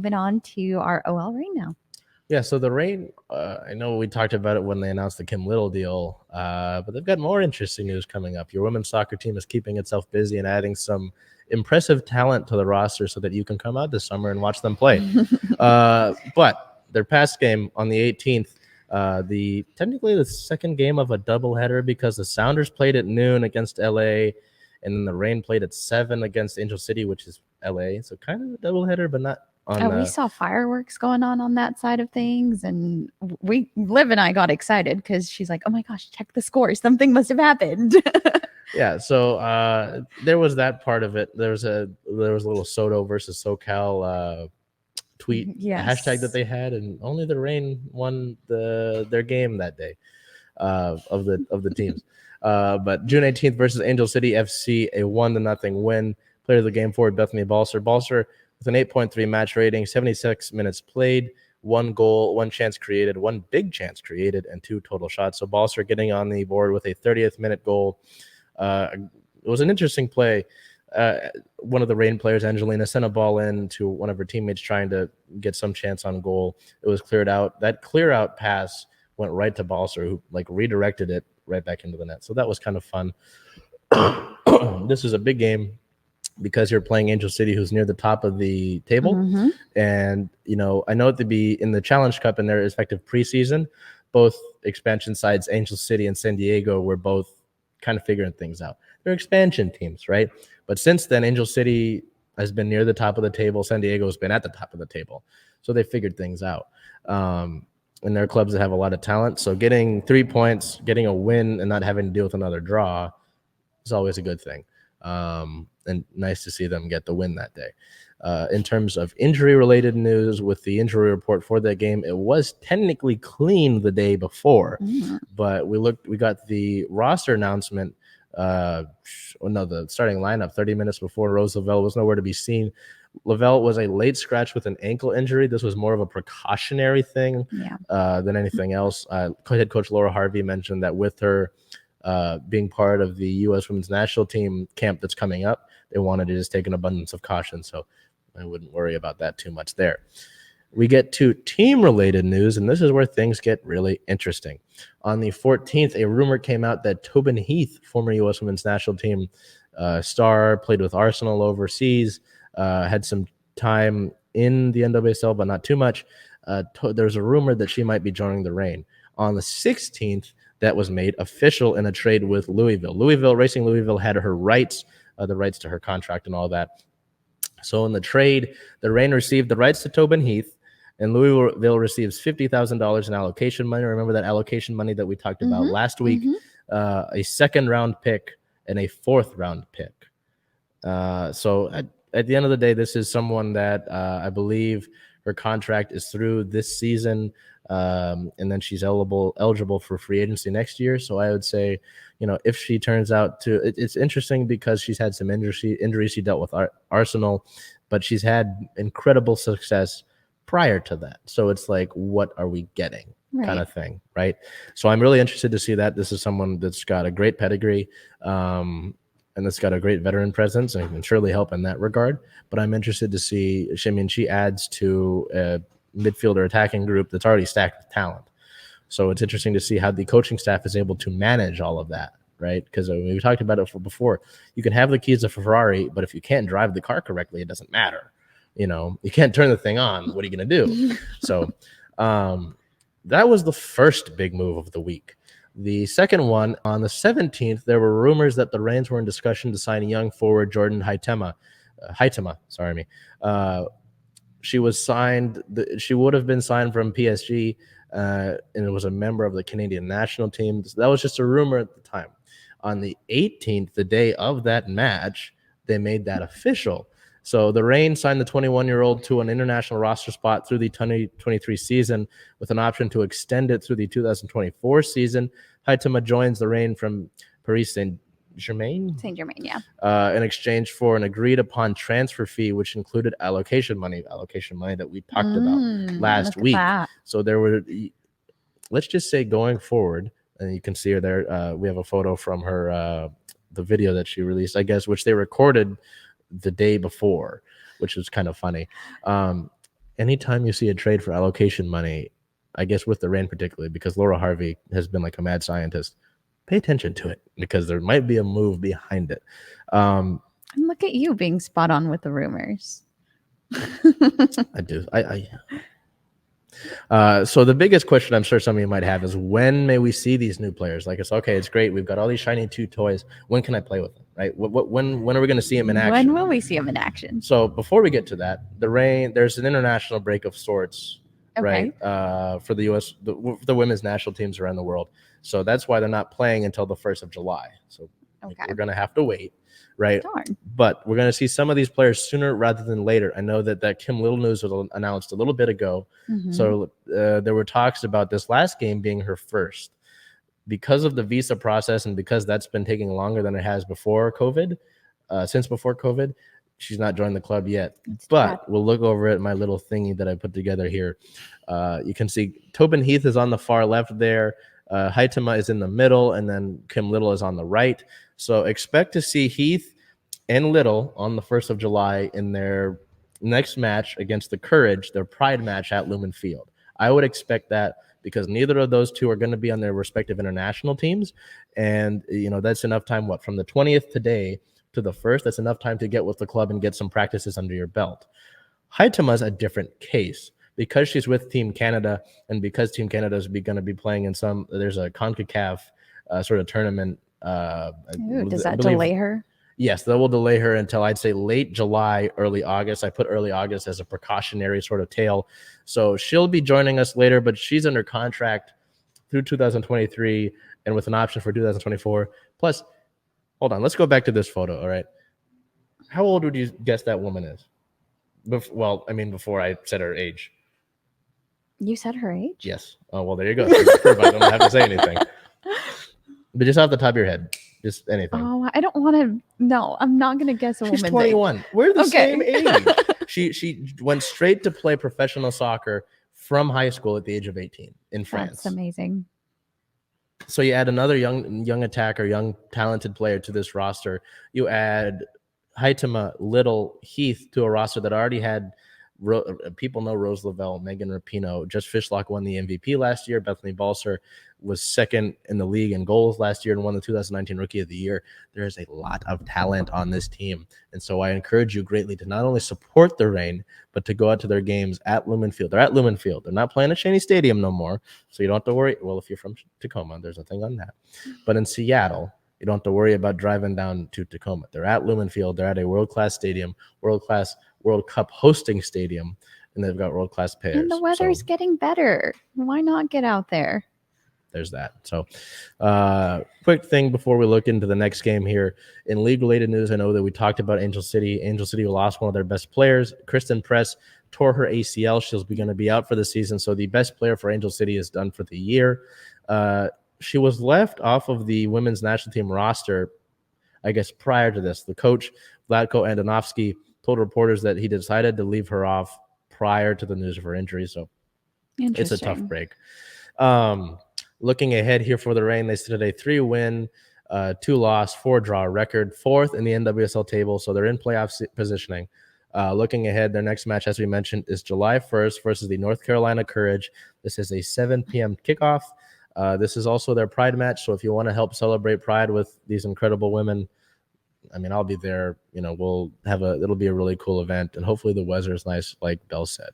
moving on to our OL Reign now. Yeah, so the Reign, I know we talked about it when they announced the Kim Little deal, but they've got more interesting news coming up. Your women's soccer team is keeping itself busy and adding some impressive talent to the roster so that you can come out this summer and watch them play. But their past game on the 18th, technically the second game of a doubleheader, because the Sounders played at noon against LA, and then the Reign played at 7 against Angel City, which is LA. So kind of a doubleheader, but not. We saw fireworks going on that side of things, and Liv and I got excited because she's like, "Oh my gosh, check the score! Something must have happened." Yeah, so there was that part of it. There was a little Soto versus SoCal tweet hashtag that they had, and only the Reign won their game that day of the teams. But June 18th versus Angel City FC, a 1-0 win. Player of the game forward Bethany Balser with an 8.3 match rating, 76 minutes played, 1 goal, 1 chance created, 1 big chance created, and 2 total shots. So Balser getting on the board with a 30th minute goal. It was an interesting play. One of the Reign players, Angelina, sent a ball in to one of her teammates trying to get some chance on goal. It was cleared out. That clear out pass went right to Balser, who redirected it right back into the net. So that was kind of fun. This is a big game, because you're playing Angel City, who's near the top of the table. Mm-hmm. And, I know it to be in the Challenge Cup in their respective preseason, both expansion sides, Angel City and San Diego, were both kind of figuring things out. They're expansion teams, right? But since then, Angel City has been near the top of the table. San Diego has been at the top of the table. So they figured things out. And they're clubs that have a lot of talent. So getting 3 points, getting a win, and not having to deal with another draw is always a good thing. And nice to see them get the win that day. In terms of injury-related news, with the injury report for that game, it was technically clean the day before, but we got the roster announcement. The starting lineup 30 minutes before. Rose Lavelle was nowhere to be seen. Lavelle was a late scratch with an ankle injury. This was more of a precautionary thing than anything else. Head coach Laura Harvey mentioned that with her being part of the U.S. women's national team camp that's coming up, they wanted to just take an abundance of caution, so I wouldn't worry about that too much there. We get to team-related news, and this is where things get really interesting. On the 14th, a rumor came out that Tobin Heath, former U.S. women's national team star, played with Arsenal overseas, had some time in the NWSL, but not too much. There's a rumor that she might be joining the Reign. On the 16th, that was made official in a trade with Louisville. Racing Louisville had her rights, the rights to her contract and all that. So in the trade, the Reign received the rights to Tobin Heath, and Louisville receives $50,000 in allocation money. Remember that allocation money that we talked about last week? A second-round pick and a fourth-round pick. So at the end of the day, this is someone that I believe her contract is through this season, and then she's eligible for free agency next year. So I would say, if she turns out to, it's interesting because she's had some injuries. She dealt with Arsenal, but she's had incredible success prior to that. So it's like, what are we getting? Kind of thing, right? So I'm really interested to see that. This is someone that's got a great pedigree, and that's got a great veteran presence, and can surely help in that regard. But I'm interested to see, she adds to a midfielder attacking group that's already stacked with talent. So it's interesting to see how the coaching staff is able to manage all of that, right? Because we talked about it before. You can have the keys to Ferrari, but if you can't drive the car correctly, it doesn't matter. You can't turn the thing on. What are you going to do? So that was the first big move of the week. The second one, on the 17th, there were rumors that the Reigns were in discussion to sign young forward Jordyn Huitema. She was signed. She would have been signed from PSG, and it was a member of the Canadian national team. That was just a rumor at the time. On the 18th, the day of that match, they made that official. So the Reign signed the 21-year-old to an international roster spot through the 2023 season with an option to extend it through the 2024 season. Huitema joins the Reign from Paris Saint-Germain? Saint-Germain, yeah. In exchange for an agreed-upon transfer fee, which included allocation money that we talked about last week. So there were, let's just say going forward, and you can see her there, we have a photo from her, the video that she released, I guess, which they recorded the day before, which was kind of funny. anytime you see a trade for allocation money, I guess with the Reign particularly, because Laura Harvey has been like a mad scientist, pay attention to it because there might be a move behind it. And look at you being spot on with the rumors. I do. So the biggest question I'm sure some of you might have is, when may we see these new players? Like, it's okay, it's great, we've got all these shiny 2 toys. When can I play with them? Right? When are we going to see them in action? When will we see them in action? So before we get to that, the Reign, there's an international break of sorts, Okay. right? For the U.S., the women's national teams around the world. So that's why they're not playing until the 1st of July. So we're going to have to wait, right? Darn. But we're going to see some of these players sooner rather than later. I know that Kim Little news was announced a little bit ago. Mhm. So there were talks about this last game being her first. Because of the visa process and because that's been taking longer than it has before COVID, since before COVID, she's not joined the club yet. But we'll look over at my little thingy that I put together here. You can see Tobin Heath is on the far left there. Huitema is in the middle, and then Kim Little is on the right. So expect to see Heath and Little on the 1st of July in their next match against the Courage, their pride match at Lumen Field. I would expect that because neither of those two are going to be on their respective international teams. And, that's enough time, from the 20th today to the 1st, that's enough time to get with the club and get some practices under your belt. Huitema's a different case. Because she's with Team Canada, and because Team Canada is going to be playing in there's a CONCACAF sort of tournament. Does that delay her? Yes, that will delay her until I'd say late July, early August. I put early August as a precautionary sort of tale. So she'll be joining us later, but she's under contract through 2023 and with an option for 2024. Plus, hold on, let's go back to this photo, all right? How old would you guess that woman is? Before I said her age. You said her age? Yes. Oh, well, there you go. So I don't have to say anything. But just off the top of your head, just anything. Oh, I don't want to. No, I'm not going to guess a woman's She's 21. age. We're the same age. She went straight to play professional soccer from high school at the age of 18 in France. That's amazing. So you add another young attacker, young talented player to this roster. You add Huitema, Little, Heath to a roster that already had people know Rose Lavelle, Megan Rapinoe. Just Fishlock won the MVP last year. Bethany Balser was second in the league in goals last year and won the 2019 Rookie of the Year. There is a lot of talent on this team. And so I encourage you greatly to not only support the Reign, but to go out to their games at Lumen Field. They're at Lumen Field. They're not playing at Cheney Stadium no more. So you don't have to worry. Well, if you're from Tacoma, there's a thing on that. But in Seattle, you don't have to worry about driving down to Tacoma. They're at Lumen Field. They're at a world-class stadium, world-class World Cup hosting stadium, and they've got world-class players. And the weather's getting better. Why not get out there? There's that. So quick thing before we look into the next game here. In league-related news, I know that we talked about Angel City. Angel City lost one of their best players. Kristen Press tore her ACL. She's going to be out for the season. So the best player for Angel City is done for the year. She was left off of the women's national team roster, I guess, prior to this. The coach, Vlatko Andonovsky, told reporters that he decided to leave her off prior to the news of her injury. So it's a tough break. Looking ahead here for the Reign, they sit at a 3-win, 2-loss, 4-draw record, 4th in the NWSL table. So they're in playoff positioning. Looking ahead, their next match, as we mentioned, is July 1st versus the North Carolina Courage. This is a 7 p.m. kickoff. This is also their Pride match. So if you want to help celebrate Pride with these incredible women, I'll be there. It'll be a really cool event. And hopefully the weather is nice, like Bel said.